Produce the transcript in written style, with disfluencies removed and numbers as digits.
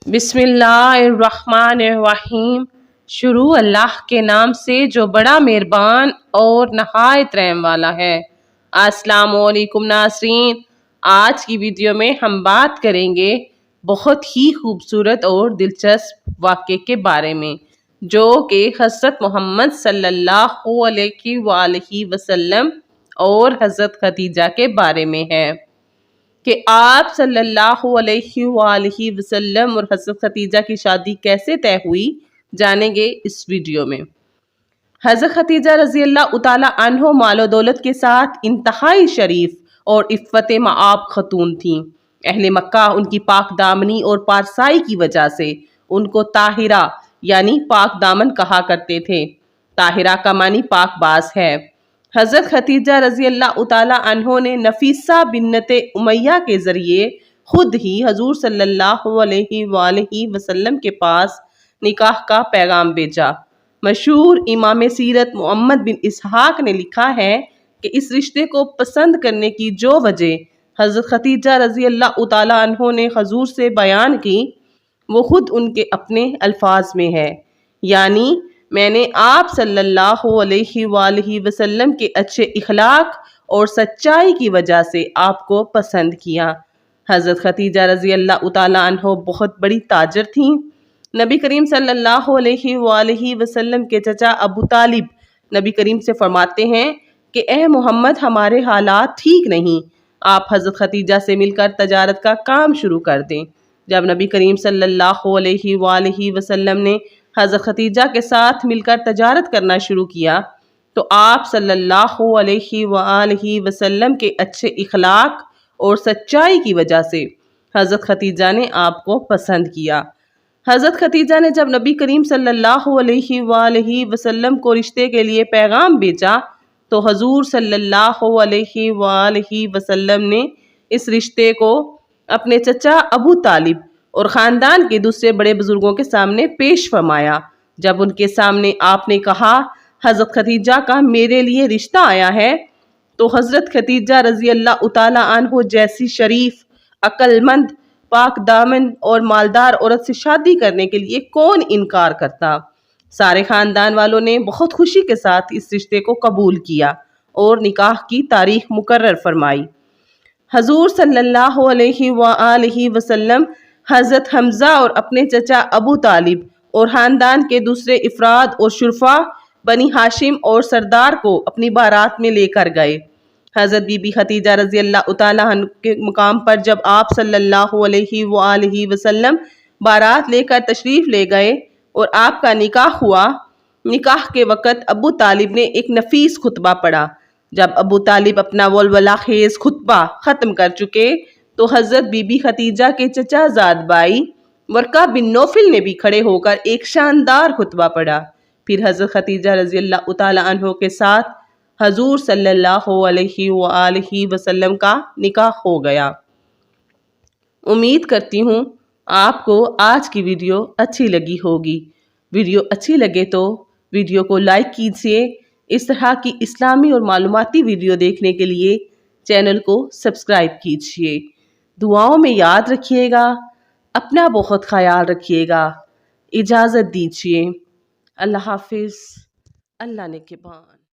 بسم اللہ الرحمن الرحیم۔ شروع اللہ کے نام سے جو بڑا مہربان اور نہایت رحم والا ہے۔ السلام علیکم ناظرین، آج کی ویڈیو میں ہم بات کریں گے بہت ہی خوبصورت اور دلچسپ واقعے کے بارے میں، جو کہ حضرت محمد صلی اللہ علیہ وآلہ وسلم اور حضرت خدیجہ کے بارے میں ہے کہ آپ صلی اللہ علیہ وآلہ وسلم اور حضرت خدیجہ کی شادی کیسے طے ہوئی، جانیں گے اس ویڈیو میں۔ حضرت خدیجہ رضی اللہ تعالیٰ عنہ مال و دولت کے ساتھ انتہائی شریف اور عفت مآب خاتون تھیں۔ اہل مکہ ان کی پاک دامنی اور پارسائی کی وجہ سے ان کو طاہرہ یعنی پاک دامن کہا کرتے تھے۔ طاہرہ کا معنی پاک باز ہے۔ حضرت خدیجہ رضی اللہ تعالیٰ عنہ نے نفیسہ بنت امیہ کے ذریعے خود ہی حضور صلی اللہ علیہ وآلہ وسلم کے پاس نکاح کا پیغام بھیجا۔ مشہور امام سیرت محمد بن اسحاق نے لکھا ہے کہ اس رشتے کو پسند کرنے کی جو وجہ حضرت خدیجہ رضی اللہ تعالیٰ عنہ نے حضور سے بیان کی، وہ خود ان کے اپنے الفاظ میں ہے، یعنی میں نے آپ صلی اللہ علیہ وآلہ وسلم کے اچھے اخلاق اور سچائی کی وجہ سے آپ کو پسند کیا۔ حضرت خدیجہ رضی اللہ تعالیٰ عنہ بہت بڑی تاجر تھیں۔ نبی کریم صلی اللہ علیہ وآلہ وسلم کے چچا ابو طالب نبی کریم سے فرماتے ہیں کہ اے محمد، ہمارے حالات ٹھیک نہیں، آپ حضرت خدیجہ سے مل کر تجارت کا کام شروع کر دیں۔ جب نبی کریم صلی اللہ علیہ وآلہ وسلم نے حضرت خدیجہ کے ساتھ مل کر تجارت کرنا شروع کیا تو آپ صلی اللہ علیہ وآلہ وسلم کے اچھے اخلاق اور سچائی کی وجہ سے حضرت خدیجہ نے آپ کو پسند کیا۔ حضرت خدیجہ نے جب نبی کریم صلی اللہ علیہ وآلہ وسلم کو رشتے کے لیے پیغام بھیجا تو حضور صلی اللہ علیہ وآلہ وسلم نے اس رشتے کو اپنے چچا ابو طالب اور خاندان کے دوسرے بڑے بزرگوں کے سامنے پیش فرمایا۔ جب ان کے سامنے آپ نے کہا حضرت خدیجہ کا میرے لیے رشتہ آیا ہے، تو حضرت خدیجہ رضی اللہ تعالیٰ عنہ جیسی شریف، عقل مند، پاک دامن اور مالدار عورت سے شادی کرنے کے لیے کون انکار کرتا؟ سارے خاندان والوں نے بہت خوشی کے ساتھ اس رشتے کو قبول کیا اور نکاح کی تاریخ مقرر فرمائی۔ حضور صلی اللہ علیہ وآلہ وسلم حضرت حمزہ اور اپنے چچا ابو طالب اور خاندان کے دوسرے افراد اور شرفاء بنی ہاشم اور سردار کو اپنی بارات میں لے کر گئے۔ حضرت بی بی خدیجہ رضی اللہ تعالیٰ عنہ کے مقام پر جب آپ صلی اللہ علیہ وآلہ وسلم بارات لے کر تشریف لے گئے اور آپ کا نکاح ہوا، نکاح کے وقت ابو طالب نے ایک نفیس خطبہ پڑھا۔ جب ابو طالب اپنا ولولہ خیز خطبہ ختم کر چکے تو حضرت بی بی خدیجہ کے چچا زاد بھائی ورقہ بن نوفل نے بھی کھڑے ہو کر ایک شاندار خطبہ پڑھا۔ پھر حضرت خدیجہ رضی اللہ تعالیٰ عنہ کے ساتھ حضور صلی اللہ علیہ وآلہ وسلم کا نکاح ہو گیا۔ امید کرتی ہوں آپ کو آج کی ویڈیو اچھی لگی ہوگی۔ ویڈیو اچھی لگے تو ویڈیو کو لائک کیجیے۔ اس طرح کی اسلامی اور معلوماتی ویڈیو دیکھنے کے لیے چینل کو سبسکرائب کیجیے۔ دعاؤں میں یاد رکھیے گا، اپنا بہت خیال رکھیے گا۔ اجازت دیجیے۔ اللہ حافظ۔ اللہ نگہبان۔